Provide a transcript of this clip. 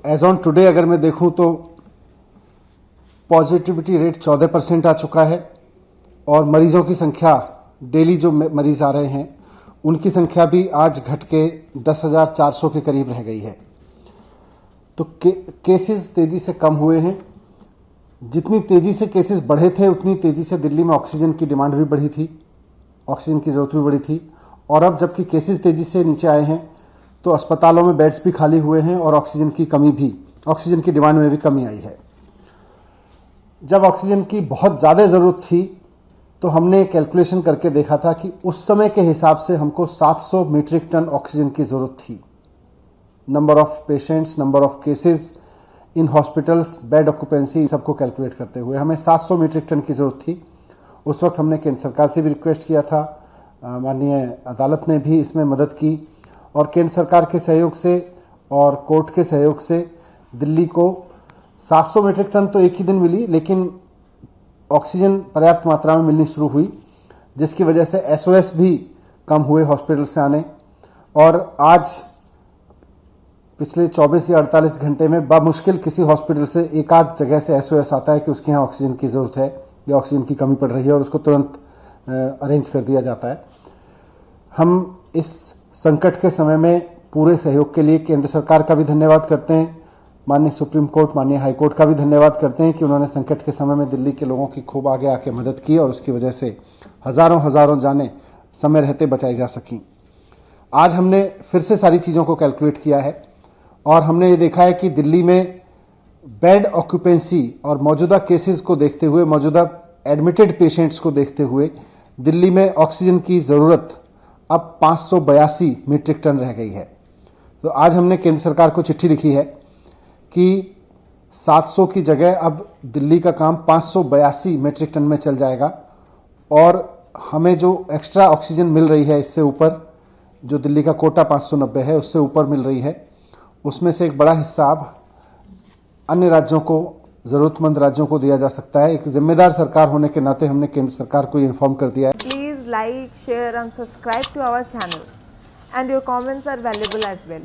As on today अगर मैं देखूं तो पॉजिटिविटी रेट 14% आ चुका है और मरीजों की संख्या, डेली जो मरीज आ रहे हैं उनकी संख्या भी आज घट के 10,400 के करीब रह गई है। तो केसेस तेजी से कम हुए हैं। जितनी तेजी से केसेस बढ़े थे उतनी तेजी से दिल्ली में ऑक्सीजन की डिमांड भी बढ़ी थी, ऑक्सीजन की जरूरत भी बढ़ी थी। और अब जबकि केसेस तेजी से नीचे आए हैं तो अस्पतालों में बेड्स भी खाली हुए हैं और ऑक्सीजन की डिमांड में भी कमी आई है। जब ऑक्सीजन की बहुत ज़्यादा ज़रूरत थी तो हमने कैलकुलेशन करके देखा था कि उस समय के हिसाब से हमको 700 मीट्रिक टन ऑक्सीजन की ज़रूरत थी। Number of patients, number of cases in hospitals, bed occupancy, सबको कैलकुलेट करते हुए हमें 700 मीट्रिक टन की ज़रूरत थी। उस वक्त हमने केंद्र सरकार से भी रिक्वेस्ट किया था, माननीय अदालत ने भी इसमें मदद की और केंद्र सरकार के सहयोग से और कोर्ट के सहयोग से दिल्ली को 700 मीट्रिक टन तो एक ही दिन मिली, लेकिन ऑक्सीजन पर्याप्त मात्रा में मिलनी शुरू हुई, जिसकी वजह से एसओएस भी कम हुए हॉस्पिटल से आने। और आज पिछले 24 या 48 घंटे में बामुश्किल किसी हॉस्पिटल से एक आध जगह से एसओएस आता है कि उसके यहाँ ऑक्सीजन की ज़रूरत है या ऑक्सीजन की कमी पड़ रही है और उसको तुरंत अरेंज कर दिया जाता है। हम इस संकट के समय में पूरे सहयोग के लिए केंद्र सरकार का भी धन्यवाद करते हैं, माननीय सुप्रीम कोर्ट, माननीय हाई कोर्ट का भी धन्यवाद करते हैं कि उन्होंने संकट के समय में दिल्ली के लोगों की खूब आगे आके मदद की और उसकी वजह से हजारों जानें समय रहते बचाई जा सकी। आज हमने फिर से सारी चीज़ों को कैलकुलेट किया है और हमने ये देखा है कि दिल्ली में बेड ऑक्यूपेंसी और मौजूदा केसेस को देखते हुए, मौजूदा एडमिटेड पेशेंट्स को देखते हुए दिल्ली में ऑक्सीजन की ज़रूरत अब 582 मीट्रिक टन रह गई है। तो आज हमने केंद्र सरकार को चिट्ठी लिखी है कि 700 की जगह अब दिल्ली का काम 582 मीट्रिक टन में चल जाएगा और हमें जो एक्स्ट्रा ऑक्सीजन मिल रही है इससे ऊपर, जो दिल्ली का कोटा 590 है उससे ऊपर मिल रही है, उसमें से एक बड़ा हिस्सा अब अन्य राज्यों को, ज़रूरतमंद राज्यों को दिया जा सकता है। एक जिम्मेदार सरकार होने के नाते हमने केंद्र सरकार को इन्फॉर्म कर दिया है। Please like, share and subscribe to our channel and your comments are valuable as well.